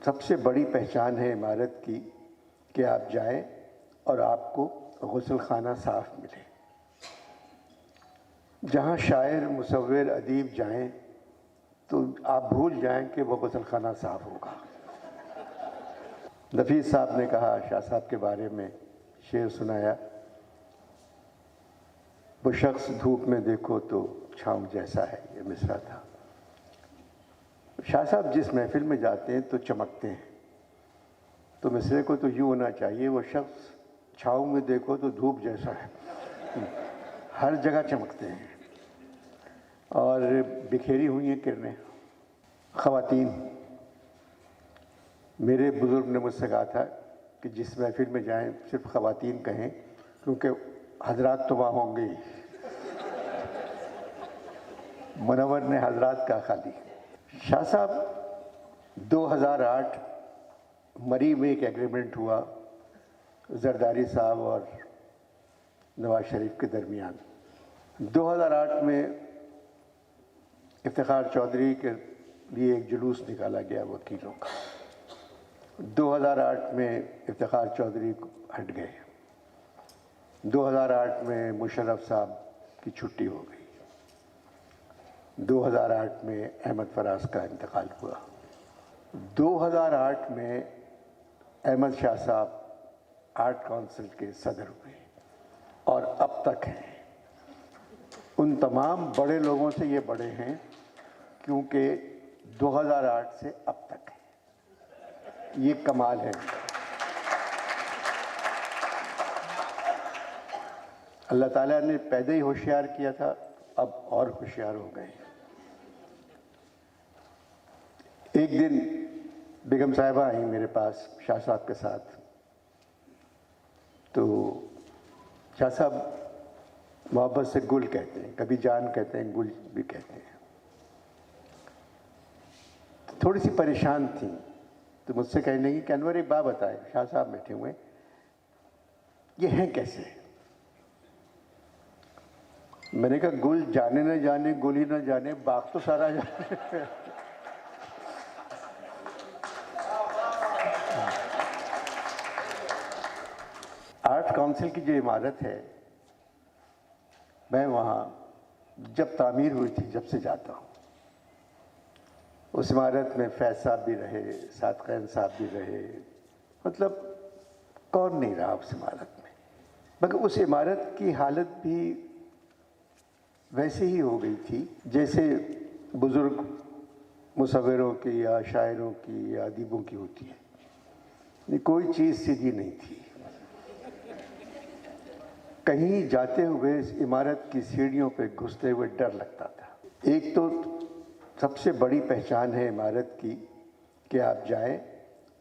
सबसे बड़ी पहचान है इमारत की कि आप जाएं और आपको गुस्ल खाना साफ मिले। जहां शायर, मुसव्विर, अदीब जाएं तो आप भूल जाएं कि वो गुस्ल खाना साफ होगा। नफीस साहब ने कहा, शाह साहब के बारे में शेर सुनाया, वो शख्स धूप में देखो तो छाँव जैसा है, ये मिसरा था। शाह साहब जिस महफिल में जाते हैं तो चमकते हैं, तो मिसरे को तो यूँ होना चाहिए, वो शख्स छाँव में देखो तो धूप जैसा है, हर जगह चमकते हैं और बिखेरी हुई हैं किरणें। ख़वातीन, मेरे बुज़ुर्ग ने मुझसे कहा था कि जिस महफिल में जाएं सिर्फ ख़वातीन कहें, क्योंकि हजरात तो वहाँ होंगे ही। मुनव्वर ने हजरात कहा खाली। शाह साहब 2008 मरी में एक एग्रीमेंट हुआ जरदारी साहब और नवाज शरीफ के दरमियान। 2008 में इफ्तिखार चौधरी के लिए एक जुलूस निकाला गया वकीलों का। 2008 में इफ्तिखार चौधरी हट गए। 2008 में मुशर्रफ साहब की छुट्टी हो गई। 2008 में अहमद फराज का इंतकाल हुआ। 2008 में अहमद शाह साहब आर्ट काउंसिल के सदर हुए और अब तक हैं। उन तमाम बड़े लोगों से ये बड़े हैं क्योंकि 2008 से अब तक है। ये कमाल है। अल्लाह ताला ने पैदा ही होशियार किया था, अब और होशियार हो गए। एक दिन बेगम साहिबा आई मेरे पास शाह साहब के साथ, तो शाह साहब मोहब्बत से गुल कहते हैं, कभी जान कहते हैं, गुल भी कहते हैं। तो थोड़ी सी परेशान थी, तो मुझसे कहने लगी कि अनवर एक बात बताए, शाह साहब बैठे हुए, ये हैं कैसे? मैंने कहा गुल जाने न जाने, गुल ही न जाने, बाग तो सारा जाने। आर्ट काउंसिल की जो इमारत है, मैं वहाँ जब तामीर हुई थी जब से जाता हूँ। उस इमारत में फैज साहब भी रहे, सादक़ैन साहब भी रहे, मतलब कौन नहीं रहा उस इमारत में। मगर उस इमारत की हालत भी वैसे ही हो गई थी जैसे बुज़ुर्ग मुसव्विरों की या शायरों की या अदीबों की होती है। कोई चीज़ सीधी नहीं थी। कहीं जाते हुए इस इमारत की सीढ़ियों पे घुसते हुए डर लगता था। एक तो सबसे बड़ी पहचान है इमारत की कि आप जाएं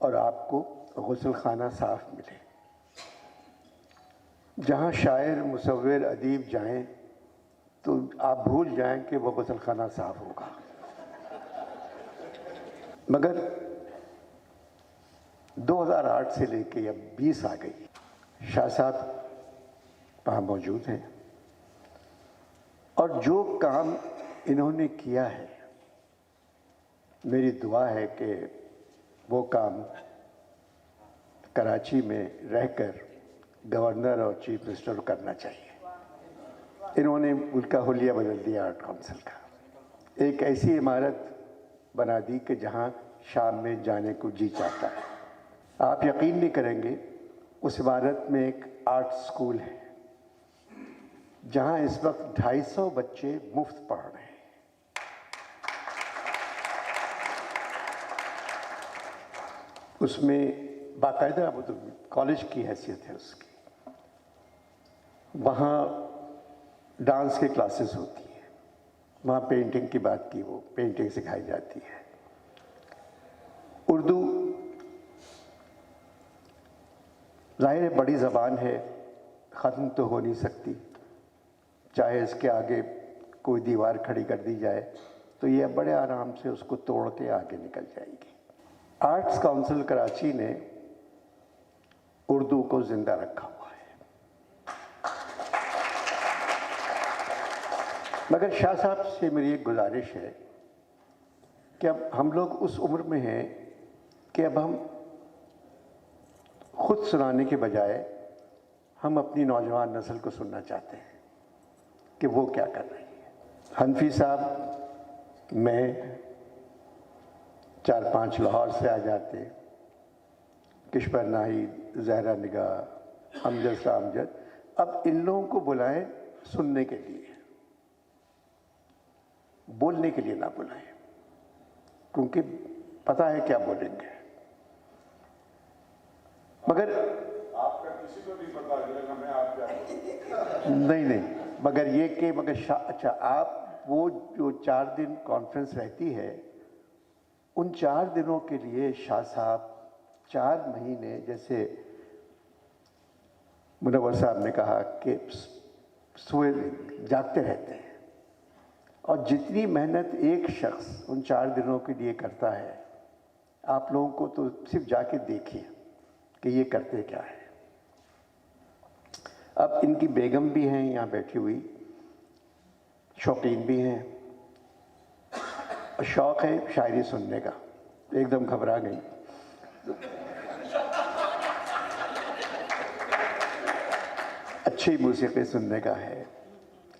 और आपको गुस्ल खाना साफ मिले। जहां शायर, मुसव्विर, अदीब जाएं तो आप भूल जाएं कि वो गुस्ल खाना साफ होगा। मगर 2008 से लेके अब 20 आ गई, शाह साहब वहाँ मौजूद हैं और जो काम इन्होंने किया है, मेरी दुआ है कि वो काम कराची में रहकर गवर्नर और चीफ मिनिस्टर को करना चाहिए। इन्होंने उनका हुलिया बदल दिया आर्ट काउंसिल का। एक ऐसी इमारत बना दी कि जहाँ शाम में जाने को जी चाहता है। आप यकीन नहीं करेंगे, उस इमारत में एक आर्ट स्कूल है जहाँ इस वक्त 250 बच्चे मुफ्त पढ़ रहे हैं। उसमें बाकायदा वो तो कॉलेज की हैसियत है उसकी। वहाँ डांस के क्लासेस होती हैं, वहाँ पेंटिंग की बात की, वो पेंटिंग सिखाई जाती है। उर्दू ज़ाहिर है बड़ी ज़बान है, ख़त्म तो हो नहीं सकती, चाहे इसके आगे कोई दीवार खड़ी कर दी जाए तो ये बड़े आराम से उसको तोड़ के आगे निकल जाएगी। आर्ट्स काउंसिल कराची ने उर्दू को जिंदा रखा हुआ है। मगर शाह साहब से मेरी एक गुजारिश है कि अब हम लोग उस उम्र में हैं कि अब हम खुद सुनाने के बजाय हम अपनी नौजवान नस्ल को सुनना चाहते हैं कि वो क्या कर रही है। हनफी साहब में 4-5 लाहौर से आ जाते, किश्वर नाहिद, ज़हरा निगाह, अमजद सा अमजद, अब इन लोगों को बुलाएं सुनने के लिए, बोलने के लिए ना बुलाएं, क्योंकि पता है क्या बोलेंगे। मगर आपका किसी को नहीं पता चलेगा, मैं आप क्या नहीं, मगर ये कि अच्छा, आप वो जो 4 दिन कॉन्फ्रेंस रहती है, उन 4 दिनों के लिए शाह साहब 4 महीने, जैसे मुनव्वर साहब ने कहा कि सोए जागते रहते हैं, और जितनी मेहनत एक शख्स उन 4 दिनों के लिए करता है, आप लोगों को तो सिर्फ जाके देखिए कि ये करते क्या है। अब इनकी बेगम भी हैं यहाँ बैठी हुई, शौकीन भी हैं, और शौक़ है शायरी सुनने का, एकदम घबरा गई। अच्छी मौसीक़ी सुनने का है,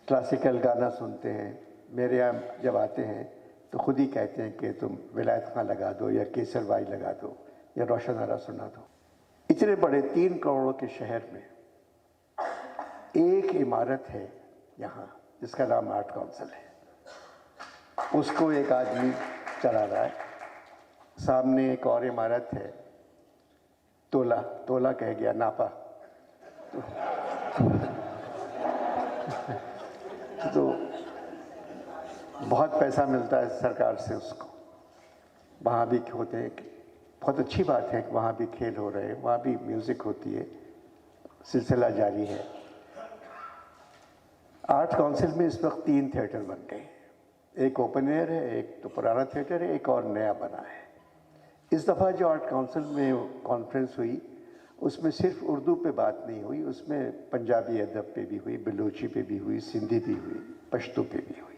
क्लासिकल गाना सुनते हैं। मेरे यहाँ जब आते हैं तो खुद ही कहते हैं कि तुम विलायत खां लगा दो या केसर बाई लगा दो या रोशन आरा सुना दो। इतने बड़े 3 करोड़ के शहर में एक इमारत है यहाँ जिसका नाम आर्ट काउंसिल है, उसको एक आदमी चला रहा है। सामने एक और इमारत है, तोला कह गया, नापा, तो बहुत पैसा मिलता है सरकार से उसको। वहाँ भी होते हैं, बहुत अच्छी बात है कि वहाँ भी खेल हो रहे हैं, वहाँ भी म्यूज़िक होती है, सिलसिला जारी है। आर्ट काउंसिल में इस वक्त 3 थिएटर बन गए, एक ओपन एयर है, एक तो पुराना थिएटर है, एक और नया बना है। इस दफ़ा जो आर्ट काउंसिल में कॉन्फ्रेंस हुई, उसमें सिर्फ उर्दू पे बात नहीं हुई, उसमें पंजाबी अदब पे भी हुई, बलूची पे भी हुई, सिंधी भी हुई, पश्तो पे भी हुई।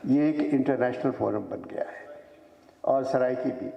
ये एक इंटरनेशनल फोरम बन गया है, और सराइकी भी।